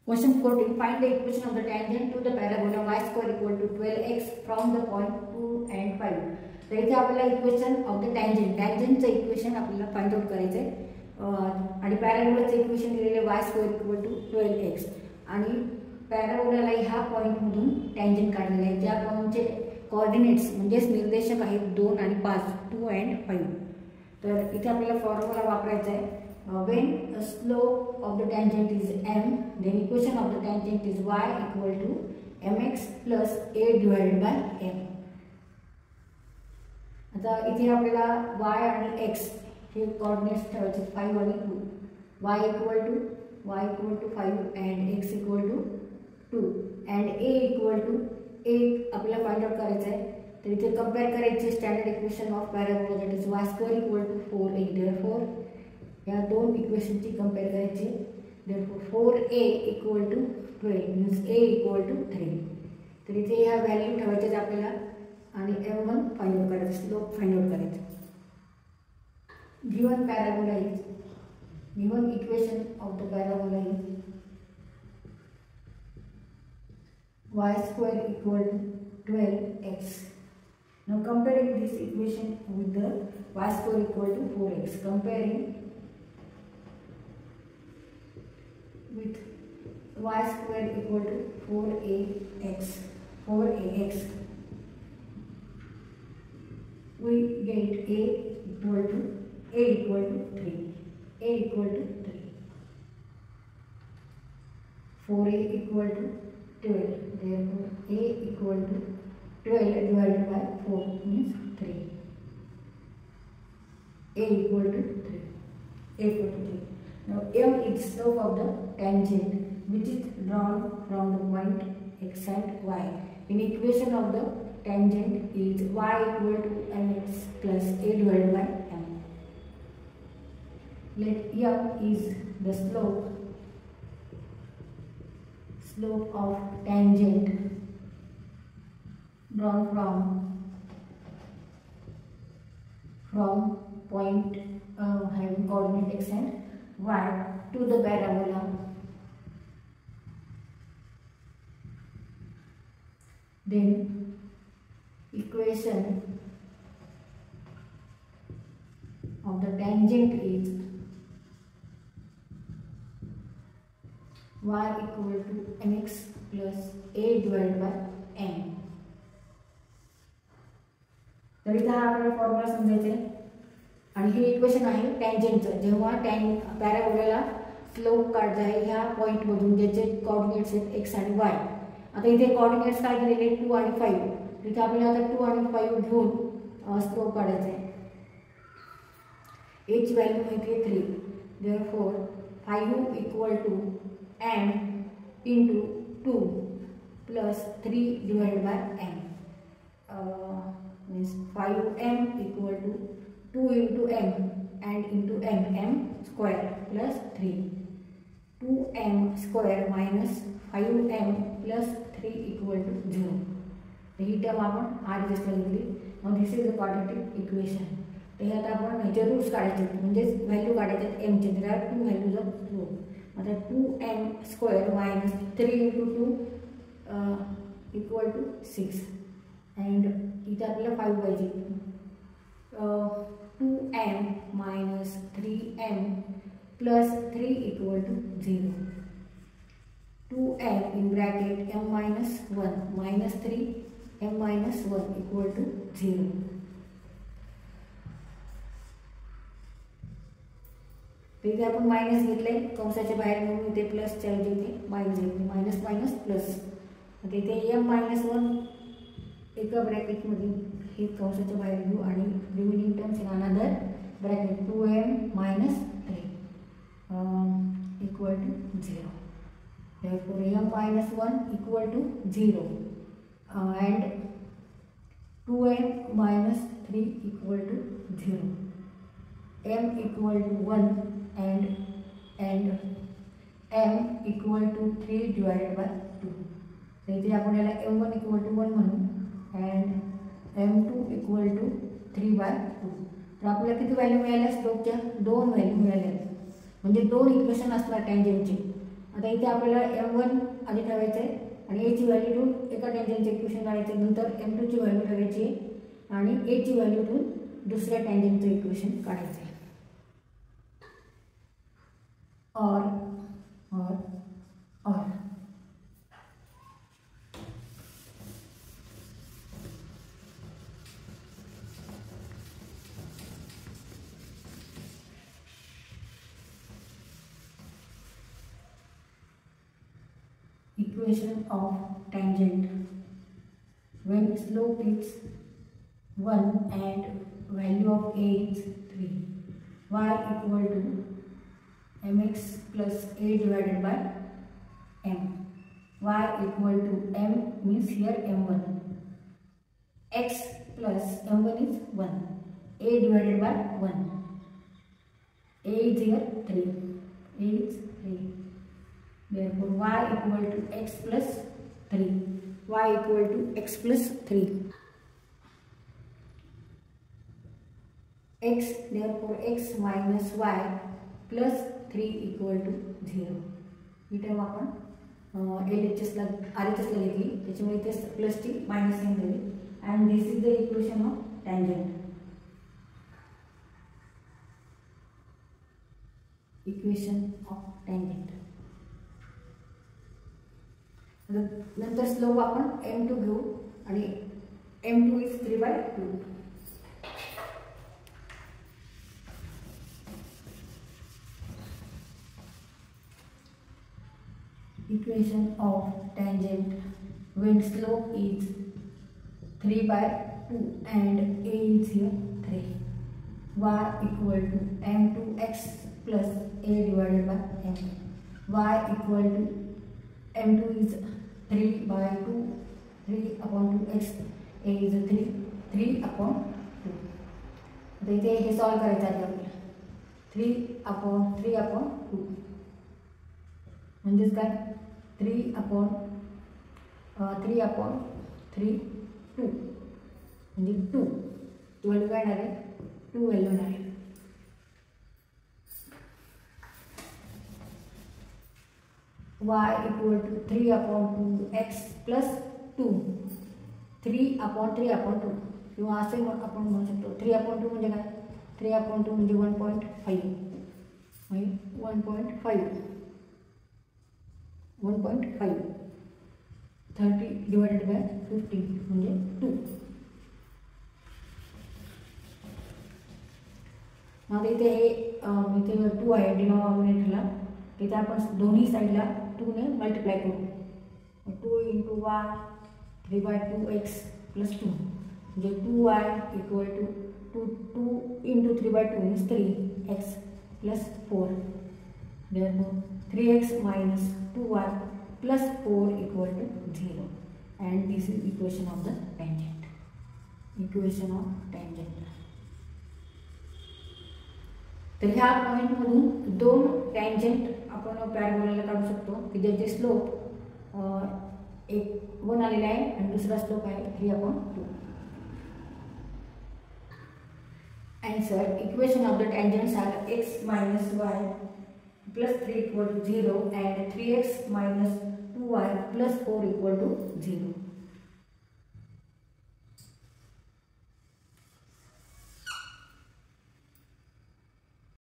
Question 14. Find the equation of the tangent to the parabola y square equal to 12x from the point 2 and 5. तर इथे आपल्याला equation of the टँजंटचं equation आपल्याला find out करायचं आहे आणि पॅराबोलाचं इक्वेशन दिलेले y square equal to 12x आणि पॅराबोलाला ह्या पॉईंटमधून टँजंट काढलेलं आहे ज्या पॉईंटचे कोऑर्डिनेट्स म्हणजेच निर्देशक आहेत 2 आणि 5 2 अँड 5. तर इथे आपल्याला फॉर्म्युला वापरायचा आहे. When slope of the tangent is m, then equation of the tangent is y equal to mx plus a divided by m. आता इथे आपल्याला y आणि x हे कोऑर्डिनेट्स ठेवायचे 5 आणि 2. y equal to 5 and x equal to 2 and a equal to 8 आपल्याला find out करायचं आहे. तर इथे कंपेअर करायचे standard equation of parabola that is y square equal to 4a. Therefore या दोन इक्वेशनची कंपेअर करायची. Therefore 4a equal to 12 means a equal to 3. तर इथे ह्या व्हॅल्यू ठेवायच्याच आपल्याला आणि m1 फाइंड आउट करायचं, स्लोप फाइंड आउट करायचं. Given parabola is given equation of the parabola is y square equal to 12x. Now comparing this equation with the y square equal to 4x, comparing with y square equal to 4ax, we get a equal to 3. 4a equal to 12. Therefore, a equal to 12 divided by 4 means 3. A equal to 3. Now, m is slope of the tangent which is drawn from the point x and y. In equation of the tangent is y equal to mx plus a divided by m. Let m is the slope of tangent drawn from point having coordinate x and y to the parabola. Then equation of the tangent is y equal to mx plus a divided by m. तर इथे हा आपल्याला formula समजायचा आहे आणि हे equation आहे टँजंटचं. जेव्हा पॅराबोलाला slope काढायचा आहे ह्या पॉईंटमधून ज्याचे कोऑर्डिनेट्स आहेत x आणि y. आता इथे कोऑर्डिनेट्स काय दिलेले 2 आणि 5. तिथे आपल्याला आता 2 आणि 5 घेऊन स्लोप काढायचा आहे. a ची व्हॅल्यू माहिती आहे 3. Therefore 5 equal to m into 2 plus 3 divided by m. Means 5m equal to 2 into m and into m square plus 3. 2m square minus 5m plus 3 equal to 0. ही टर्म आपण आर दिसला घेतली. मग this is the quadratic equation. तर हे आता आपण ह्याचे रूट्स काढायचे म्हणजेच व्हॅल्यू काढायचे एमचे. There are 2 values of slope. आता 2m square minus 3 into 2 equal to 6 and इथे आपल्याला 5 पाहिजे. 2m minus 3m plus 3 equal to 0. 2m in bracket m minus 1 minus 3 m minus 1 equal to 0. इथे आपण मायनस घेतले कंसाच्या बाहेर म्हणून इथे प्लस च्या ऐवजी इथे मायनस घेतले. Minus minus plus. आता इथे m minus 1 एका ब्रॅकेटमध्ये हे कंसाच्या बाहेर घेऊ आणि remaining terms in another bracket 2m minus 3 equal to 0. Therefore m minus 1 equal to 0 and 2m minus 3 equal to 0. m equal to 1 and m equal to 3 divided by 2. तर इथे आपण याला m1 equal to 1 म्हणू and m2 equal to 3 by 2. तर आपल्याला किती value मिळाल्या स्लोपच्या 2 value मिळाल्या. म्हणजे 2 इक्वेशन असणार टँजंटचे आता इथे आपल्याला m1 आधी ठेवायचं आहे आणि a ची व्हॅल्यू ठेवून एका टँजंटचे इक्वेशन काढायचं, नंतर m2 ची व्हॅल्यू ठेवायची आहे आणि a ची व्हॅल्यू ठेवून दुसऱ्या टँजंटचं इक्वेशन काढायचं आहे. और equation of tangent when slope is 1 and value of a is 3, y equal to mx plus a divided by m. Y equal to m means here m1, x plus m1 is 1, a divided by 1, a is here 3, a is 3. Therefore y equal to x plus 3, y equal to x plus 3. X, therefore x minus y plus 3 equal to 0. ही term आपण LHS ला RHS ला घेतली, त्याच्यामुळे इथे plus ची minus sign झाली. And this is the equation of tangent. Equation of tangent. नंतर slope आपण m2 घेऊ आणि m2 is 3/2. Equation of tangent when slope is 3/2 and a is here 3. Y equal to m2x plus a divided by m. Y equal to m2 is 3/2, 3/2x, a is 3/2. आता इथे हे solve करायचं आहे आपल्याला. 3/2 म्हणजेच काय 3/3 2 म्हणजे 2. व्हॅल्यू काय येणार आहे 2 व्हॅल्यू येणार आहे. y equal to 3/2x plus 2, 3/2 किंवा असे आपण म्हणू शकतो 3/2 म्हणजे काय 3/2 म्हणजे 1.5 30 डिवाइडेड बाय 15 म्हणजे 2. आता इथे हे इथे 2 आहे डिनॉमिनेटरला, इथे आपण दोन्ही साईडला 2 ने मल्टिप्लाय करू. 2 × y 3/2x plus 2 म्हणजे 2y equal to 2 × 3/2 means 3x plus 4. Therefore 3x minus 2y plus 4 equal to 0. And this is equation of the tangent. Equation of tangent. तर ह्या पॉईंटमधून दोन टँजंट आपण पॅराबोलाला काढू शकतो की ज्याचे स्लोप एक 1 आलेला आहे आणि दुसरा स्लोप आहे 3/2. Answer: equation of the tangents are x minus y plus 3 equal to 0 and 3x minus 2y plus 4 equal to 0.